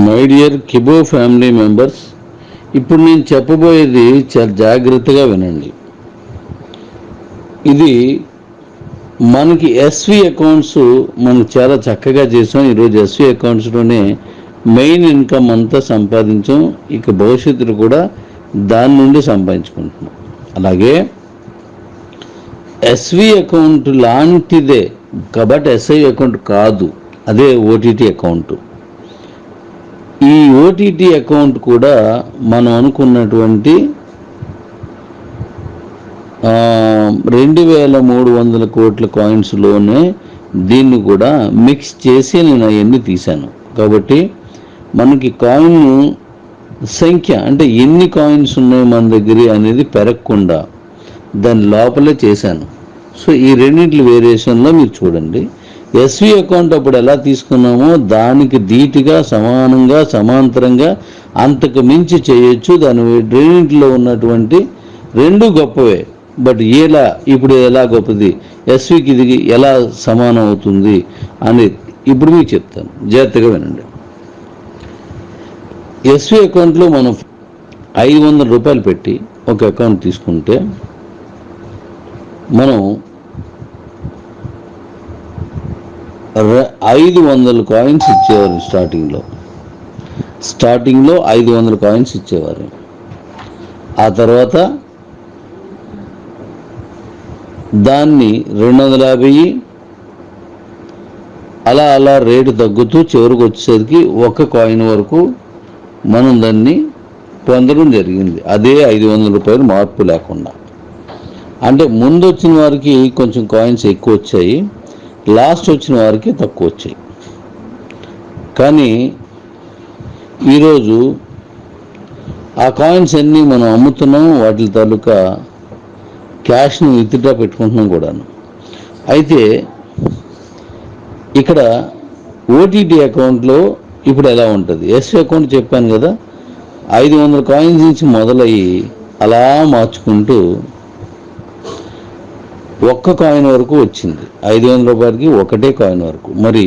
My dear కిబో family members, ఇప్పుడు నేను చెప్పబోయేది చాలా జాగ్రత్తగా వినండి. ఇది మనకి ఎస్వి అకౌంట్స్ మనం చాలా చక్కగా చేసాం. ఈరోజు ఎస్వి అకౌంట్స్లోనే మెయిన్ ఇన్కమ్ అంతా సంపాదించాం. ఇక భవిష్యత్తులో కూడా దాని నుండి సంపాదించుకుంటున్నాం. అలాగే ఎస్వి అకౌంట్ లాంటిదే కాబట్టి ఎస్ఐ అకౌంట్ కాదు, అదే ఓటీటీ అకౌంట్. ఈ ఓటీటీ అకౌంట్ కూడా మనం అనుకున్నటువంటి 2300 కోట్ల కాయిన్స్లోనే దీన్ని కూడా మిక్స్ చేసి నేను అవన్నీ తీశాను. కాబట్టి మనకి కాయిన్ సంఖ్య అంటే ఎన్ని కాయిన్స్ ఉన్నాయి మన దగ్గర అనేది పెరగకుండా దాని లోపలే చేశాను. సో ఈ రెండింటి వేరియేషన్లో మీరు చూడండి. ఎస్వి అకౌంట్ అప్పుడు ఎలా తీసుకున్నామో దానికి ధీటుగా సమానంగా సమాంతరంగా అంతకు మించి చేయొచ్చు. దాని రెండింటిలో ఉన్నటువంటి రెండు గొప్పవే. బట్ ఇప్పుడు ఎలా గొప్పది, ఎస్వికి ఇది ఎలా సమానం అవుతుంది అనేది ఇప్పుడు మీకు చెప్తాను, జాగ్రత్తగా వినండి. ఎస్వి అకౌంట్లో మనం 500 రూపాయలు పెట్టి ఒక అకౌంట్ తీసుకుంటే మనం 500 కాయిన్స్ ఇచ్చేవారు. స్టార్టింగ్లో 500 కాయిన్స్ ఇచ్చేవారు. ఆ తర్వాత దాన్ని 250 అలా రేటు తగ్గుతూ చివరికి వచ్చేసరికి 1 కాయిన్ వరకు మనం దాన్ని పొందడం జరిగింది. అదే 500 రూపాయలు మార్పు లేకుండా. అంటే ముందు వచ్చిన వారికి కొంచెం కాయిన్స్ ఎక్కువ వచ్చాయి, లాస్ట్ వచ్చిన వారికి తక్కువ వచ్చాయి. కానీ ఈరోజు ఆ కాయిన్స్ అన్నీ మనం అమ్ముతున్నాం, వాటి తాలూకా క్యాష్ని విత్డ్రా పెట్టుకుంటున్నాం కూడాను. అయితే ఇక్కడ ఓటీటీ అకౌంట్లో ఇప్పుడు ఎలా ఉంటుంది, ఎస్వి అకౌంట్ చెప్పాను కదా, 500 కాయిన్స్ నుంచి మొదలయ్యి అలా మార్చుకుంటూ 1 కాయిన్ వరకు వచ్చింది. 500 రూపాయలకి 1 కాయిన్ వరకు. మరి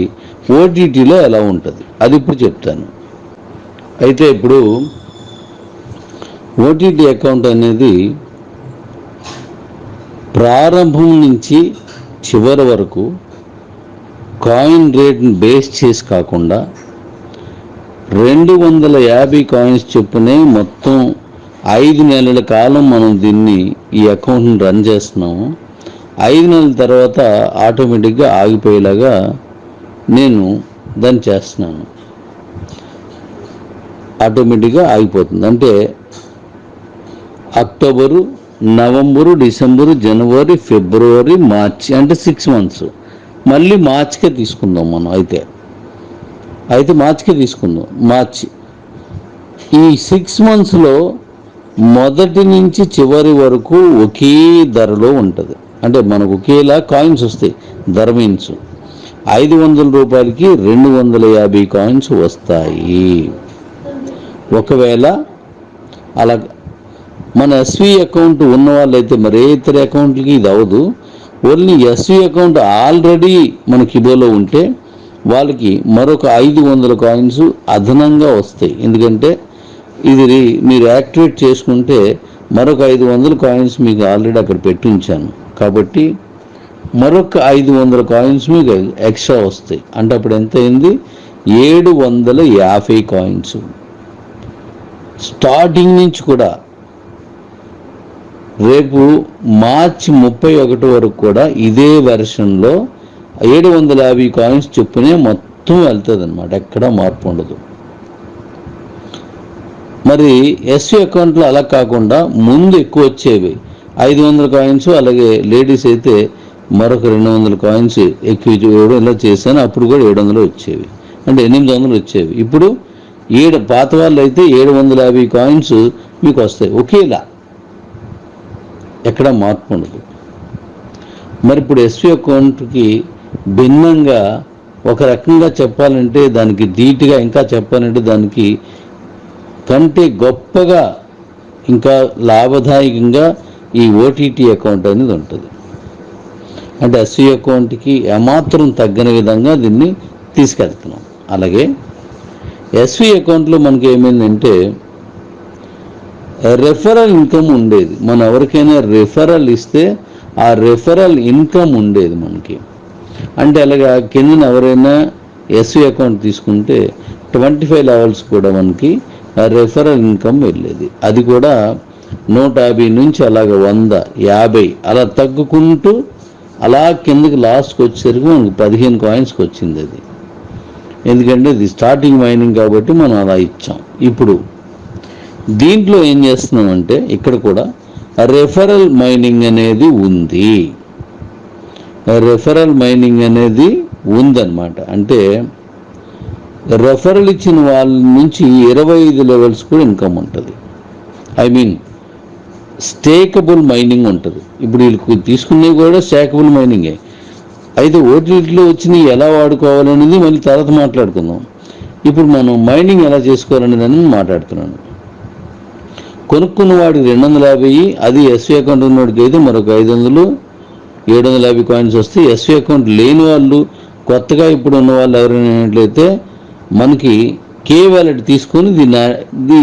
ఓటీటీలో ఎలా ఉంటుంది అది ఇప్పుడు చెప్తాను. అయితే ఇప్పుడు ఓటీటీ అకౌంట్ అనేది ప్రారంభం నుంచి చివరి వరకు కాయిన్ రేట్ని బేస్ చేసి కాకుండా 250 కాయిన్స్ చొప్పునే మొత్తం 5 నెలల కాలం మనం ఈ అకౌంట్ని రన్ చేస్తున్నాము. 5 నెలల తర్వాత ఆటోమేటిక్గా ఆగిపోయేలాగా నేను దాన్ని చేస్తున్నాను. ఆటోమేటిక్గా ఆగిపోతుంది. అంటే అక్టోబరు, నవంబరు, డిసెంబరు, జనవరి, ఫిబ్రవరి, మార్చి, అంటే 6 మంత్స్. మళ్ళీ మార్చికే తీసుకుందాం మనం. అయితే మార్చికే తీసుకుందాం. మార్చి ఈ 6 మంత్స్లో మొదటి నుంచి చివరి వరకు ఒకే ధరలో ఉంటుంది. అంటే మనకు ఒకేలా కాయిన్స్ వస్తాయి. ధర మీన్స్ 500 రూపాయలకి 250 కాయిన్స్ వస్తాయి. ఒకవేళ అలా మన ఎస్వి అకౌంట్ ఉన్న వాళ్ళైతే మరి ఇతర అకౌంట్లకి ఇది అవ్వదు. ఓన్లీ ఎస్వి అకౌంట్ ఆల్రెడీ మన కిబోలో ఉంటే వాళ్ళకి మరొక 500 కాయిన్స్ అదనంగా వస్తాయి. ఎందుకంటే ఇది మీరు యాక్టివేట్ చేసుకుంటే మరొక 500 కాయిన్స్ మీకు ఆల్రెడీ అక్కడ పెట్టి ఉంచాను. కాబట్టి మరొక 500 కాయిన్స్ మీకు ఎక్స్ట్రా వస్తాయి. అంటే అప్పుడు ఎంత అయింది, 750 కాయిన్స్. స్టార్టింగ్ నుంచి కూడా రేపు మార్చి 31 వరకు కూడా ఇదే వెర్షన్లో 750 కాయిన్స్ చొప్పునే మొత్తం వెళ్తుంది అన్నమాట. ఎక్కడా మార్పు ఉండదు. మరి ఎస్వి అకౌంట్లో అలా కాకుండా ముందు ఎక్కువ వచ్చేవి 500 కాయిన్స్, అలాగే లేడీస్ అయితే మరొక 200 కాయిన్స్ ఎక్కువ ఇవ్వడం ఇలా చేశాను. అప్పుడు కూడా 700 వచ్చేవి, అంటే 800 వచ్చేవి. ఇప్పుడు పాత వాళ్ళు అయితే 750 కాయిన్స్ మీకు వస్తాయి ఒకేలా, ఎక్కడా మార్పు ఉండదు. మరి ఇప్పుడు ఎస్వి అకౌంట్కి భిన్నంగా ఒక రకంగా చెప్పాలంటే, దానికి ధీటుగా ఇంకా చెప్పాలంటే దానికి కంటే గొప్పగా ఇంకా లాభదాయకంగా ఈ ఓటీటీ అకౌంట్ అనేది ఉంటుంది. అంటే ఎస్వి అకౌంట్కి ఏమాత్రం తగ్గని విధంగా దీన్ని తీసుకెళ్తున్నాం. అలాగే ఎస్వి అకౌంట్లో మనకి ఏమైందంటే రెఫరల్ ఇన్కమ్ ఉండేది. మనం ఎవరికైనా రెఫరల్ ఇస్తే ఆ రెఫరల్ ఇన్కమ్ ఉండేది మనకి. అంటే అలాగా కింద ఎవరైనా ఎస్వి అకౌంట్ తీసుకుంటే 25 లెవెల్స్ కూడా మనకి రెఫరల్ ఇన్కమ్ వెళ్ళేది. అది కూడా 150 నుంచి అలాగ 100, 50 అలా తగ్గుకుంటూ అలా కిందకి లాస్ట్కి వచ్చేసరికి మనకు 15 కాయిన్స్కి వచ్చింది అది. ఎందుకంటే ఇది స్టార్టింగ్ మైనింగ్ కాబట్టి మనం అలా ఇచ్చాం. ఇప్పుడు దీంట్లో ఏం చేస్తున్నామంటే ఇక్కడ కూడా రెఫరల్ మైనింగ్ అనేది ఉంది. రెఫరల్ మైనింగ్ అనేది ఉందన్నమాట. అంటే రెఫరల్ ఇచ్చిన వాళ్ళ నుంచి 25 లెవెల్స్ కూడా ఇన్కమ్ ఉంటుంది. ఐ మీన్ స్టేకబుల్ మైనింగ్ ఉంటుంది. ఇప్పుడు వీళ్ళకి తీసుకునేవి కూడా స్టేకబుల్ మైనింగే. అయితే ఓటీటీలో వచ్చినవి ఎలా వాడుకోవాలనేది మళ్ళీ తర్వాత మాట్లాడుకుందాం. ఇప్పుడు మనం మైనింగ్ ఎలా చేసుకోవాలనేదని మాట్లాడుతున్నాను. కొనుక్కున్న వాడికి 250, అది ఎస్వి అకౌంట్ ఉన్నవాడికి అయితే మరొక 500, 750 కాయిన్స్ వస్తాయి. ఎస్వి అకౌంట్ లేని వాళ్ళు, కొత్తగా ఇప్పుడు ఉన్న వాళ్ళు ఎవరైనా మనకి కే వ్యాలెట్ తీసుకొని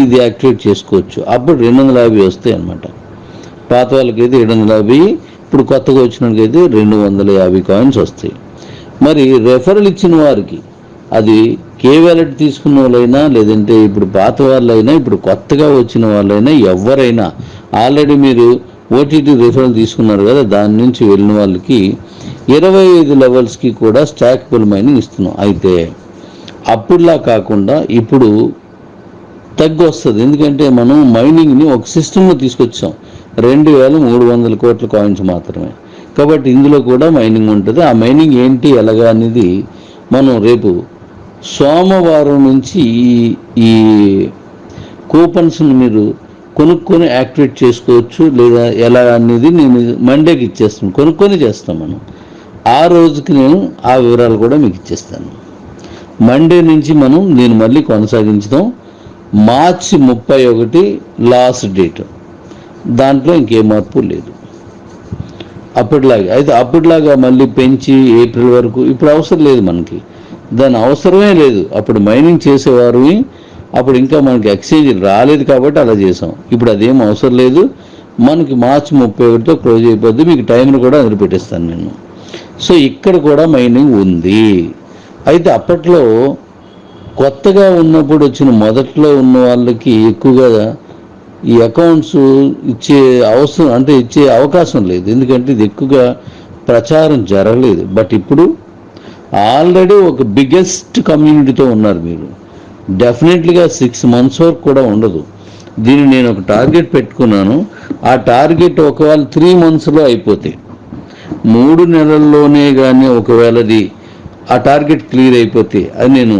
ఇది యాక్టివేట్ చేసుకోవచ్చు. అప్పుడు 250 వస్తాయి అన్నమాట. పాత వాళ్ళకైతే 750, ఇప్పుడు కొత్తగా వచ్చిన వాళ్ళకైతే 250 కాయిన్స్ వస్తాయి. మరి రెఫరల్ ఇచ్చిన వారికి అది కే వ్యాలెట్ తీసుకున్న వాళ్ళైనా, లేదంటే ఇప్పుడు పాత వాళ్ళైనా, ఇప్పుడు కొత్తగా వచ్చిన వాళ్ళైనా, ఎవరైనా ఆల్రెడీ మీరు ఓటీటీ రెఫరల్ తీసుకున్నారు కదా, దాని నుంచి వెళ్ళిన వాళ్ళకి 25 లెవెల్స్కి కూడా స్టాకబుల్ మైనింగ్ ఇస్తున్నాం. అయితే అప్పుడులా కాకుండా ఇప్పుడు తగ్గి వస్తుంది. ఎందుకంటే మనం మైనింగ్ని ఒక సిస్టంలో తీసుకొచ్చాం. 2300 కోట్ల కాయిన్స్ మాత్రమే. కాబట్టి ఇందులో కూడా మైనింగ్ ఉంటుంది. ఆ మైనింగ్ ఏంటి ఎలాగా అనేది మనం రేపు సోమవారం నుంచి ఈ కూపన్స్ని మీరు కొనుక్కొని యాక్టివేట్ చేసుకోవచ్చు. లేదా ఎలా అనేది నేను మండేకి ఇచ్చేస్తాను. కొనుక్కొని చేస్తాం మనం. ఆ రోజుకి నేను ఆ వివరాలు కూడా మీకు ఇచ్చేస్తాను. మండే నుంచి మనం దీన్ని మళ్ళీ కొనసాగించుదాం. మార్చి 31 లాస్ట్ డేట్. దాంట్లో ఇంకే మార్పు లేదు అప్పటిలాగా. అయితే అప్పటిలాగా మళ్ళీ పెంచి ఏప్రిల్ వరకు ఇప్పుడు అవసరం లేదు మనకి. దాని అవసరమే లేదు. అప్పుడు మైనింగ్ చేసేవారు, అప్పుడు ఇంకా మనకి ఎక్స్చేంజ్ రాలేదు కాబట్టి అలా చేసాం. ఇప్పుడు అదేం అవసరం లేదు. మనకి మార్చి 31తో క్లోజ్ అయిపోద్ది. మీకు టైంను కూడా వదిలిపెట్టేస్తాను నేను. సో ఇక్కడ కూడా మైనింగ్ ఉంది. అయితే అప్పట్లో కొత్తగా ఉన్నప్పుడు వచ్చిన మొదట్లో ఉన్న వాళ్ళకి ఎక్కువగా ఈ అకౌంట్స్ ఇచ్చే అవకాశం లేదు. ఎందుకంటే ఇది ఎక్కువగా ప్రచారం జరగలేదు. బట్ ఇప్పుడు ఆల్రెడీ ఒక బిగ్గెస్ట్ కమ్యూనిటీతో ఉన్నారు మీరు. డెఫినెట్లీగా 6 months వరకు కూడా ఉండదు. దీన్ని నేను ఒక టార్గెట్ పెట్టుకున్నాను. ఆ టార్గెట్ ఒకవేళ 3 monthsలో అయిపోతే, 3 నెలల్లోనే కానీ ఒకవేళది ఆ టార్గెట్ క్లియర్ అయిపోతే అది నేను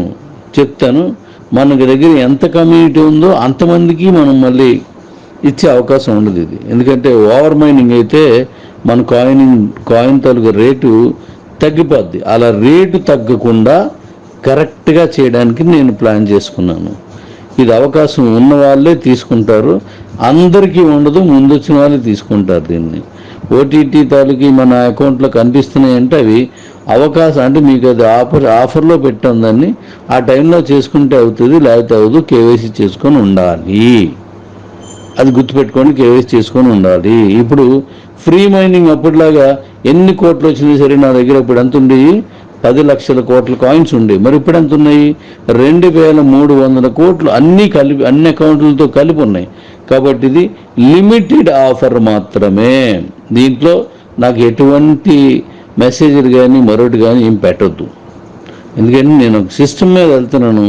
చెప్తాను. మనకి దగ్గర ఎంత కమ్యూనిటీ ఉందో అంతమందికి మనం మళ్ళీ ఇచ్చే అవకాశం ఉండదు ఇది. ఎందుకంటే ఓవర్ మైనింగ్ అయితే మన కాయిన్ తాలూకు రేటు తగ్గిపోద్ది. అలా రేటు తగ్గకుండా కరెక్ట్గా చేయడానికి నేను ప్లాన్ చేసుకున్నాను. ఇది అవకాశం ఉన్న వాళ్ళే తీసుకుంటారు, అందరికీ ఉండదు. ముందు వచ్చిన వాళ్ళే తీసుకుంటారు దీన్ని. ఓటీటీ తాలూకి మన అకౌంట్లో కనిపిస్తున్నాయంటే అవి అవకాశం, అంటే మీకు అది ఆఫర్లో పెట్టాం. దాన్ని ఆ టైంలో చేసుకుంటే అవుతుంది, లేకపోతే అవ్వదు. కేవైసీ చేసుకొని ఉండాలి. అది గుర్తుపెట్టుకొని కేవైసీ చేసుకొని ఉండాలి. ఇప్పుడు ఫ్రీ మైనింగ్ అప్పటిలాగా ఎన్ని కోట్లు వచ్చినా సరే, నా దగ్గర ఇప్పుడు ఎంత ఉంది, 10 లక్షల కోట్ల కాయిన్స్ ఉండే. మరి ఇప్పుడు ఎంత ఉన్నాయి, 2300 కోట్లు అన్నీ కలిపి, అన్ని అకౌంట్లతో కలిపి ఉన్నాయి. కాబట్టి ఇది లిమిటెడ్ ఆఫర్ మాత్రమే. దీంట్లో నాకు ఎటువంటి మెసేజ్లు కానీ మరొకటి కానీ ఏం పెట్టద్దు. ఎందుకంటే నేను ఒక సిస్టమ్ మీద వెళ్తున్నాను.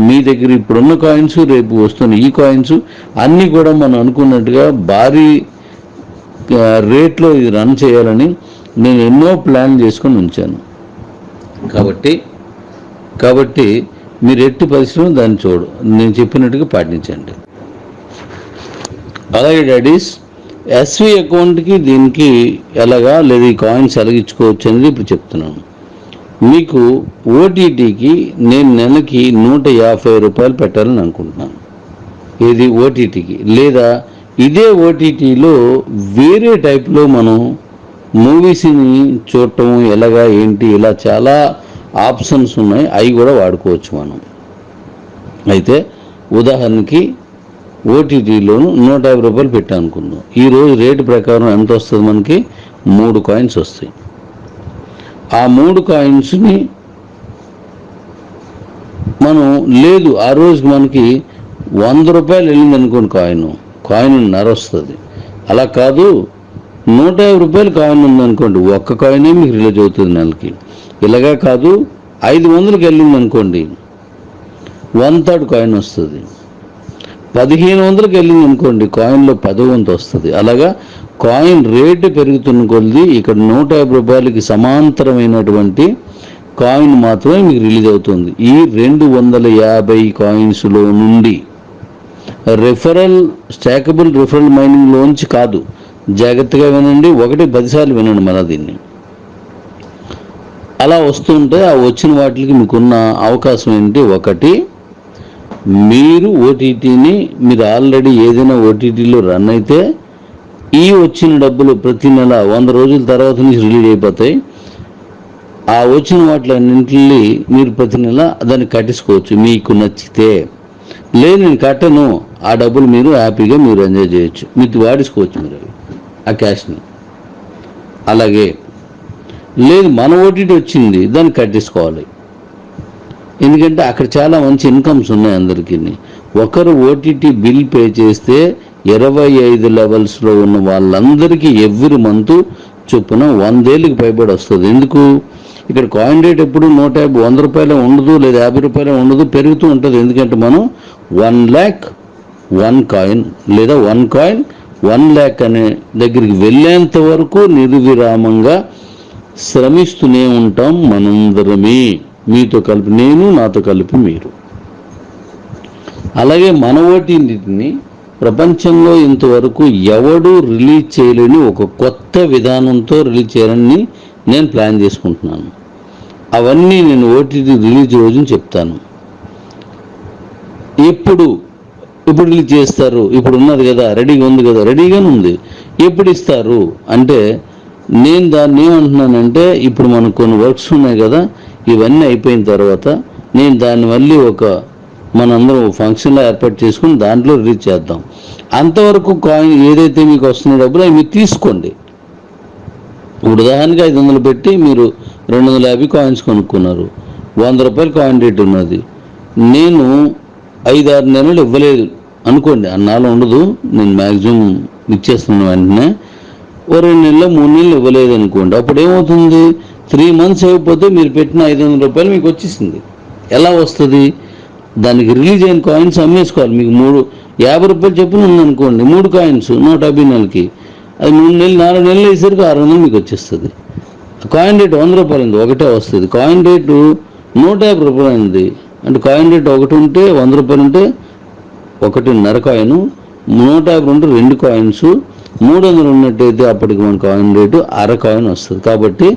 మీ దగ్గర ఇప్పుడున్న కాయిన్స్, రేపు వస్తున్న ఈ కాయిన్స్ అన్నీ కూడా మనం అనుకున్నట్టుగా భారీ రేట్లో ఇది రన్ చేయాలని నేను ఎన్నో ప్లాన్ చేసుకొని ఉంచాను. కాబట్టి మీరు ఎట్టి పరిస్థితుల్లో దాన్ని నేను చెప్పినట్టుగా పాటించండి. అలాగే డాడీస్, ఎస్వి అకౌంట్కి దీనికి ఎలాగా, లేదా ఈ కాయిన్స్ ఎలాగిచ్చుకోవచ్చు అనేది ఇప్పుడు చెప్తున్నాను. మీకు ఓటీటీకి నేను నెలకి 150 రూపాయలు పెట్టాలని అనుకుంటున్నాను. ఇది ఓటీటీకి. లేదా ఇదే ఓటీటీలో వేరే టైప్లో మనం మూవీస్ని చూడటం ఎలాగా ఏంటి, ఇలా చాలా ఆప్షన్స్ ఉన్నాయి. అవి కూడా వాడుకోవచ్చు మనం. అయితే ఉదాహరణకి ఓటీటీలోను 150 రూపాయలు పెట్టా అనుకుందాం. ఈరోజు రేటు ప్రకారం ఎంత వస్తుంది? మనకి 3 కాయిన్స్ వస్తాయి. ఆ 3 కాయిన్స్ని మనం లేదు ఆ రోజుకి మనకి 100 రూపాయలు వెళ్ళింది అనుకోండి, కాయిన్ వస్తుంది. అలా కాదు, 150 రూపాయలు కాయిన్ ఉందనుకోండి, ఒక్క కాయినే మీకు రిలీజ్ అవుతుంది నెలకి. ఇలాగా కాదు, 500కి వెళ్ళింది అనుకోండి, 1/3 కాయిన్ వస్తుంది. 1500కి వెళ్ళింది అనుకోండి, కాయిన్లో 10వ వంతు వస్తుంది. అలాగా కాయిన్ రేటు పెరుగుతున్న కొద్ది ఇక్కడ 150 రూపాయలకి సమాంతరమైనటువంటి కాయిన్ మాత్రమే మీకు రిలీజ్ అవుతుంది. ఈ 250 కాయిన్స్లో నుండి స్టాకబుల్ రిఫరల్ మైనింగ్లోంచి కాదు. జాగ్రత్తగా వినండి, 10 సార్లు వినండి మళ్ళీ దీన్ని. అలా వస్తుంటే ఆ వచ్చిన వాటికి మీకున్న అవకాశం ఏంటి? ఒకటి, మీరు ఓటీటీని మీరు ఆల్రెడీ ఏదైనా ఓటీటీలో రన్ అయితే ఈ వచ్చిన డబ్బులు ప్రతి నెల 100 రోజుల తర్వాత నుంచి రిలీజ్ అయిపోతాయి. ఆ వచ్చిన వాటిలన్నింటినీ మీరు ప్రతి నెల దాన్ని కట్టేసుకోవచ్చు మీకు నచ్చితే. లేదు నేను కట్టను, ఆ డబ్బులు మీరు హ్యాపీగా మీరు ఎంజాయ్ చేయొచ్చు, మీరు వాడుకోవచ్చు మీరు ఆ క్యాష్ని. అలాగే లేదు మన ఓటీటీ వచ్చింది దాన్ని కట్టేసుకోవాలి. ఎందుకంటే అక్కడ చాలా మంచి ఇన్కమ్స్ ఉన్నాయి అందరికీ. ఒకరు ఓటీటీ బిల్ పే చేస్తే 25 లెవెల్స్లో ఉన్న వాళ్ళందరికీ ఎవ్రీ మంత్ చొప్పున 100 ఏళ్ళకి పైబడి వస్తుంది. ఎందుకు? ఇక్కడ కాయిన్ రేట్ ఎప్పుడు 100 రూపాయలే ఉండదు, లేదా 50 రూపాయలే ఉండదు, పెరుగుతూ ఉంటుంది. ఎందుకంటే మనం 1 lakh 1 కాయిన్ లేదా 1 కాయిన్ 1 lakh అనే దగ్గరికి వెళ్ళేంత వరకు నిర్విరామంగా శ్రమిస్తూనే ఉంటాం మనందరమే, మీతో కలిపి నేను, నాతో కలిపి మీరు. అలాగే మన ఓటీటీని ప్రపంచంలో ఇంతవరకు ఎవడు రిలీజ్ చేయలేని ఒక కొత్త విధానంతో రిలీజ్ చేయాలని నేను ప్లాన్ చేసుకుంటున్నాను. అవన్నీ నేను ఓటీటీ రిలీజ్ రోజుని చెప్తాను. ఇప్పుడు రిలీజ్ చేస్తారు? ఇప్పుడు ఉన్నది కదా, రెడీగా ఉంది కదా, రెడీగానే ఉంది. ఎప్పుడు ఇస్తారు అంటే నేను దాన్ని ఏమంటున్నానంటే, ఇప్పుడు మనకు కొన్ని వర్క్స్ ఉన్నాయి కదా, ఇవన్నీ అయిపోయిన తర్వాత నేను దాన్ని మళ్ళీ మనందరం ఫంక్షన్లో ఏర్పాటు చేసుకుని దాంట్లో రిలీజ్ చేద్దాం. అంతవరకు కాయిన్ ఏదైతే మీకు వస్తున్న డబ్బులు అవి మీరు తీసుకోండి. ఇప్పుడు ఉదాహరణకి 500 పెట్టి మీరు 250 కాయిన్స్ కొనుక్కున్నారు, 100 రూపాయలు కాయిన్ రేట్ ఉన్నది. నేను 5-6 నెలలు ఇవ్వలేదు అనుకోండి, అన్నాళ్ళు ఉండదు, నేను మ్యాక్సిమం ఇచ్చేస్తున్నాను వెంటనే. 2 నెలలు 3 నెలలు ఇవ్వలేదు అనుకోండి, అప్పుడు ఏమవుతుంది? 3 months అయిపోతే మీరు పెట్టిన 500 రూపాయలు మీకు వచ్చేసింది. ఎలా వస్తుంది? దానికి రిలీజ్ అయిన కాయిన్స్ అమ్మేసుకోవాలి. మీకు 50 రూపాయలు చెప్పున ఉందనుకోండి, 3 కాయిన్స్ 150 నెలకి, అది 3 నెలలు 4 నెలలు వేసరికి 600 మీకు వచ్చేస్తుంది. కాయిన్ రేటు 100 రూపాయలు ఉంది, ఒకటే వస్తుంది. కాయిన్ రేటు 150 రూపాయలు ఉంది అంటే కాయిన్ రేటు ఒకటి ఉంటే 100 రూపాయలు ఉంటే 1.5 కాయిన్, 150 ఉంటే 2 కాయిన్స్, 300 ఉన్నట్టయితే అప్పటికి మన కాయిన్ రేటు అర కాయిన్ వస్తుంది. కాబట్టి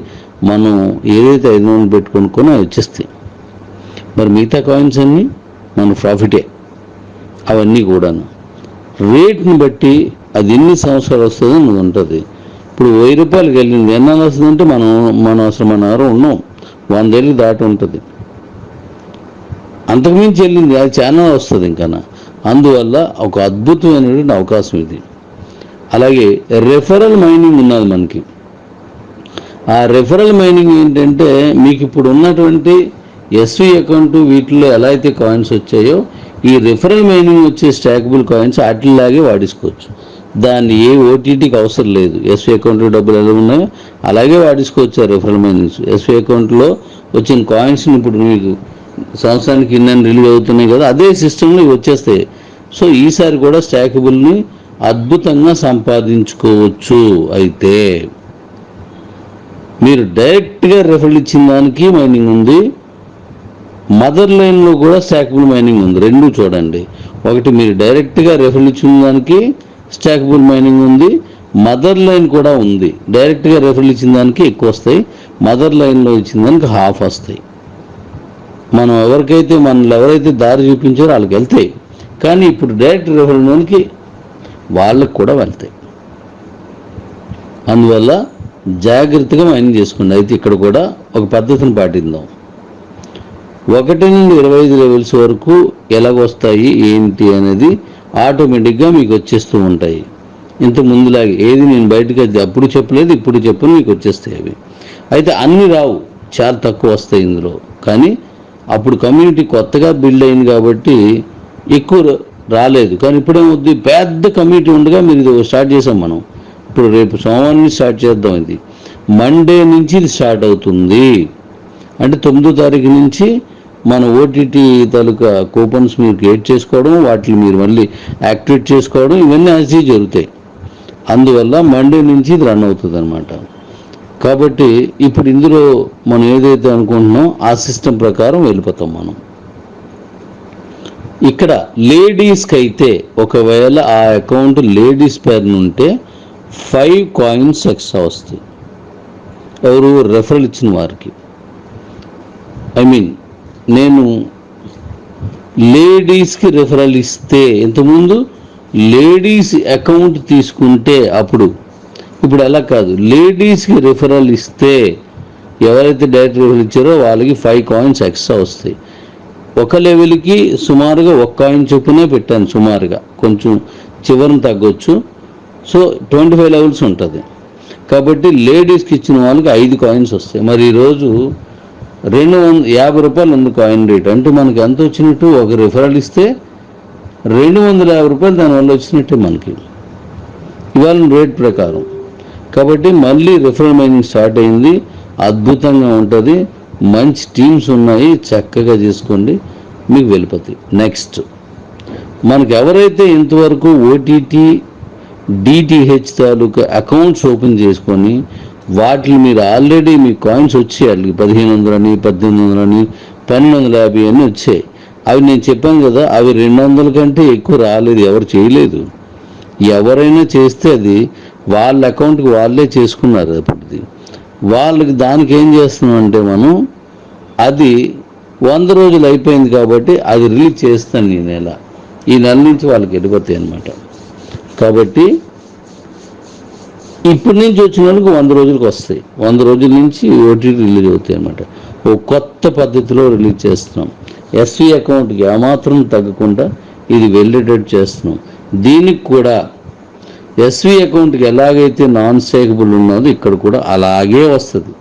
మనం ఏదైతే 500 పెట్టుకొనుకొని అవి వచ్చేస్తాయి. మరి మిగతా కాయిన్స్ అన్నీ మన ప్రాఫిటే. అవన్నీ కూడాను రేట్ని బట్టి అది ఎన్ని సంవత్సరాలు వస్తుందో అది ఉంటుంది. ఇప్పుడు 1000 రూపాయలకి వెళ్ళింది ఎన్నాళ్ళు వస్తుందంటే మనం అసలు మన ఎవరో ఉన్నాం 100 ఏళ్ళకి దాటి ఉంటుంది. అంతకుమించి వెళ్ళింది అది చాలా వస్తుంది ఇంకా. అందువల్ల ఒక అద్భుతమైనటువంటి అవకాశం ఇది. అలాగే రెఫరల్ మైనింగ్ ఉన్నది మనకి. ఆ రెఫరల్ మైనింగ్ ఏంటంటే, మీకు ఇప్పుడు ఉన్నటువంటి ఎస్వి అకౌంట్ వీటిలో ఎలా అయితే కాయిన్స్ వచ్చాయో, ఈ రెఫరల్ మైనింగ్ వచ్చే స్టాకబుల్ కాయిన్స్ వాటిలాగే వాడేసుకోవచ్చు. దాన్ని ఏ ఓటీటీకి అవసరం లేదు. ఎస్వి అకౌంట్లో డబ్బులు ఎలా ఉన్నాయో అలాగే వాడేసుకోవచ్చు ఆ రెఫరల్ మైనింగ్స్. ఎస్వి అకౌంట్లో వచ్చిన కాయిన్స్ని ఇప్పుడు మీకు సంవత్సరానికి ఇన్నని రిలీజ్ అవుతున్నాయి కదా, అదే సిస్టంలో ఇవి వచ్చేస్తాయి. సో ఈసారి కూడా స్టాకబుల్ని అద్భుతంగా సంపాదించుకోవచ్చు. అయితే మీరు డైరెక్ట్గా రెఫరల్ ఇచ్చిన దానికి మైనింగ్ ఉంది, మదర్ లైన్లో కూడా స్టాకబుల్ మైనింగ్ ఉంది. రెండు చూడండి. ఒకటి మీరు డైరెక్ట్గా రెఫరల్ ఇచ్చిన దానికి స్టాకబుల్ మైనింగ్ ఉంది, మదర్ లైన్ కూడా ఉంది. డైరెక్ట్గా రెఫరల్ ఇచ్చిన దానికి ఎక్కువ వస్తాయి, మదర్ లైన్లో ఇచ్చిన దానికి హాఫ్ వస్తాయి. మనం ఎవరైతే దారి చూపించారో వాళ్ళకి వెళ్తాయి, కానీ ఇప్పుడు డైరెక్ట్ రెఫరల్ దానికి వాళ్ళకు కూడా వెళ్తాయి. అందువల్ల జాగ్రత్తగా మైనింగ్ చేసుకోండి. అయితే ఇక్కడ కూడా ఒక పద్ధతిని పాటిద్దాం. 1 నుండి 25 లెవెల్స్ వరకు ఎలాగొస్తాయి ఏంటి అనేది ఆటోమేటిక్గా మీకు వచ్చేస్తూ ఉంటాయి. ఇంత ముందులాగే ఏది నేను బయటకు అప్పుడు చెప్పలేదు, ఇప్పుడు చెప్పను, మీకు వచ్చేస్తాయి అవి. అయితే అన్నీ రావు, చాలా తక్కువ వస్తాయి ఇందులో. కానీ అప్పుడు కమ్యూనిటీ కొత్తగా బిల్డ్ అయింది కాబట్టి ఎక్కువ రాలేదు. కానీ ఇప్పుడేమవుద్ది, పెద్ద కమ్యూనిటీ ఉండగా మీరు ఇది స్టార్ట్ చేసాం మనం. ఇప్పుడు రేపు సోమవారం నుంచి స్టార్ట్ చేద్దాం. ఇది మండే నుంచి ఇది స్టార్ట్ అవుతుంది. అంటే 9వ తారీఖు నుంచి మన ఓటీటీ తాలూకా కూపన్స్ మీరు క్రియేట్ చేసుకోవడం, వాటిని మీరు మళ్ళీ యాక్టివేట్ చేసుకోవడం, ఇవన్నీ యాజ్ జరుగుతాయి. అందువల్ల మండే నుంచి ఇది రన్ అవుతుంది అనమాట. కాబట్టి ఇప్పుడు ఇందులో మనం ఏదైతే అనుకుంటున్నాం ఆ సిస్టమ్ ప్రకారం వెళ్ళిపోతాం మనం. ఇక్కడ లేడీస్కి అయితే ఒకవేళ ఆ అకౌంట్ లేడీస్ పేరున ఉంటే 5 కాయిన్స్ ఎక్స్ట్రా వస్తాయి. ఎవరు రెఫరల్ ఇచ్చిన వారికి. నేను లేడీస్కి రెఫరల్ ఇస్తే, ఇంతకుముందు లేడీస్ అకౌంట్ తీసుకుంటే అప్పుడు, ఇప్పుడు అలా కాదు. లేడీస్కి రెఫరల్ ఇస్తే ఎవరైతే డైరెక్ట్ రెఫరల్ ఇచ్చారో వాళ్ళకి 5 కాయిన్స్ ఎక్స్ట్రా వస్తాయి. ఒక లెవెల్కి సుమారుగా 1 కాయిన్ చొప్పునే పెట్టాను, సుమారుగా కొంచెం చివరిని తగ్గొచ్చు. సో 25 లెవెల్స్ ఉంటుంది. కాబట్టి లేడీస్కి ఇచ్చిన వాళ్ళకి 5 కాయిన్స్ వస్తాయి. మరి ఈరోజు 250 రూపాయలు ఉంది కాయిన్ రేట్. అంటే మనకి ఎంత వచ్చినట్టు, ఒక రిఫరల్ ఇస్తే 250 రూపాయలు దానివల్ల వచ్చినట్టే మనకి ఇవాళ రేట్ ప్రకారం. కాబట్టి మళ్ళీ రిఫరల్ మైనింగ్ స్టార్ట్ అయింది, అద్భుతంగా ఉంటుంది. మంచి టీమ్స్ ఉన్నాయి, చక్కగా చేసుకోండి, మీకు వెళ్ళిపోతాయి. నెక్స్ట్ మనకు ఎవరైతే ఇంతవరకు ఓటీటీ డిటిహెచ్ తాలూకా అకౌంట్స్ ఓపెన్ చేసుకొని వాటిని మీరు ఆల్రెడీ మీ కాయిన్స్ వచ్చేయాలి. 1500 అని, 1800 అని, 1250 అని వచ్చాయి. అవి నేను చెప్పాను కదా, అవి 200 కంటే ఎక్కువ రాలేదు, ఎవరు చేయలేదు. ఎవరైనా చేస్తే అది వాళ్ళ అకౌంట్కి వాళ్ళే చేసుకున్నారు. అప్పటిది వాళ్ళకి దానికి ఏం చేస్తున్నాం అంటే మనం, అది 100 రోజులు అయిపోయింది కాబట్టి అది రిలీజ్ చేస్తాను ఈ నెల నుంచి వాళ్ళకి వెళ్ళిపోతాయి అన్నమాట. కాబట్టి ఇప్పటి నుంచి వచ్చిన వాళ్ళకి 100 రోజులకు వస్తాయి. 100 రోజుల నుంచి ఓటీటీ రిలీజ్ అవుతాయి అన్నమాట. ఓ కొత్త పద్ధతిలో రిలీజ్ చేస్తున్నాం. ఎస్వి అకౌంట్కి ఏమాత్రం తగ్గకుండా ఇది వెళ్ళేటట్టు చేస్తున్నాం. దీనికి కూడా ఎస్వి అకౌంట్కి ఎలాగైతే నాన్ స్టేకబుల్ ఉన్నదో ఇక్కడ కూడా అలాగే వస్తుంది.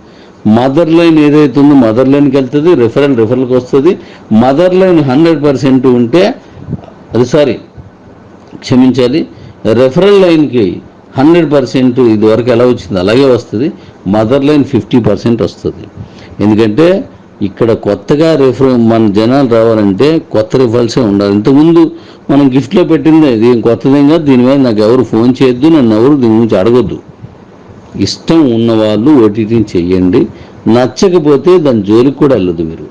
మదర్ లైన్ ఏదైతే ఉందో మదర్ లైన్కి వెళ్తుంది, రిఫరల్కి వస్తుంది. మదర్ లైన్ 100% ఉంటే క్షమించాలి, రెఫరల్ లైన్కి 100% ఇదివరకు ఎలా వచ్చింది అలాగే వస్తుంది. మదర్ లైన్ 50% వస్తుంది. ఎందుకంటే ఇక్కడ కొత్తగా మన జనాలు రావాలంటే కొత్త రిఫరల్సే ఉండాలి. ఇంతకుముందు మనం గిఫ్ట్లో పెట్టింది ఇది కొత్తదేం కాదు. దీని మీద నాకు ఎవరు ఫోన్ చేయొద్దు, నన్ను ఎవరు దీని గురించి అడగొద్దు. ఇష్టం ఉన్నవాళ్ళు ఓటీటీని చెయ్యండి. నచ్చకపోతే దాని జోలికి కూడా వెళ్ళదు మీరు.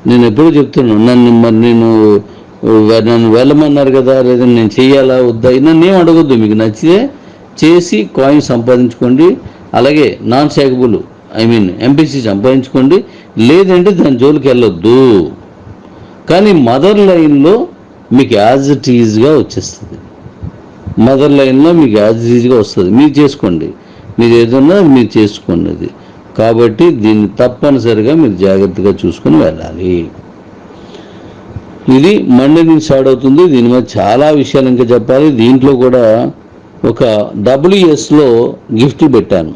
నేను ఎప్పుడూ చెప్తున్నాను, నన్ను వెళ్ళమన్నారు కదా, లేదా నేను చెయ్యాలా వద్దా, నన్ను ఏం అడగొద్దు. మీకు నచ్చితే చేసి కాయిన్ సంపాదించుకోండి. అలాగే నాన్ స్టేకబుల్ ఎంపీసీ సంపాదించుకోండి. లేదంటే దాని జోలికి వెళ్ళొద్దు. కానీ మదర్ లైన్లో మీకు యాజ్ ఇట్ ఈజ్గా వచ్చేస్తుంది. మదర్ లైన్లో మీకు యాజ్ ఇట్ ఈజ్గా వస్తుంది. మీరు చేసుకోండి, మీరు ఏదన్నా మీరు చేసుకోండి అది. కాబట్టి దీన్ని తప్పనిసరిగా మీరు జాగ్రత్తగా చూసుకొని వెళ్ళాలి. ఇది మండే నుంచి స్టార్ట్ అవుతుంది. దీని మీద చాలా విషయాలు ఇంకా చెప్పాలి. దీంట్లో కూడా ఒక WSలో గిఫ్ట్లు పెట్టాను.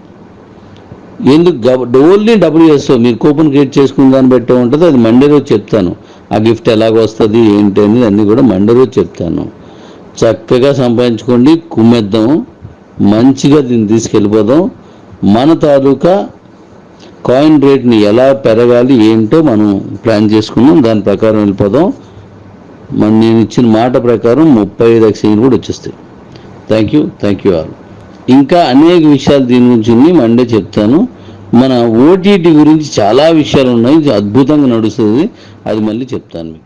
ఓన్లీ WSలో మీరు కూపన్ క్రియేట్ చేసుకుని దాన్ని పెట్టే ఉంటుంది. అది మండే రోజు చెప్తాను. ఆ గిఫ్ట్ ఎలాగ వస్తుంది ఏంటి అనేది అన్నీ కూడా మండే రోజు చెప్తాను. చక్కగా సంపాదించుకోండి, కుమ్మేద్దాం, మంచిగా దీన్ని తీసుకెళ్ళిపోదాం. మన తాలూకా కాయిన్ రేట్ని ఎలా పెరగాలి ఏంటో మనం ప్లాన్ చేసుకున్నాం. దాని ప్రకారం వెళ్ళిపోదాం. నేను ఇచ్చిన మాట ప్రకారం 35 ఎక్స్చేంజ్ కూడా వచ్చేస్తాయి. Thank you all. ఇంకా అనేక విషయాలు దీని గురించి మండే చెప్తాను. మన ఓటీటీ గురించి చాలా విషయాలు ఉన్నాయి, అద్భుతంగా నడుస్తుంది. అది మళ్ళీ చెప్తాను మీకు.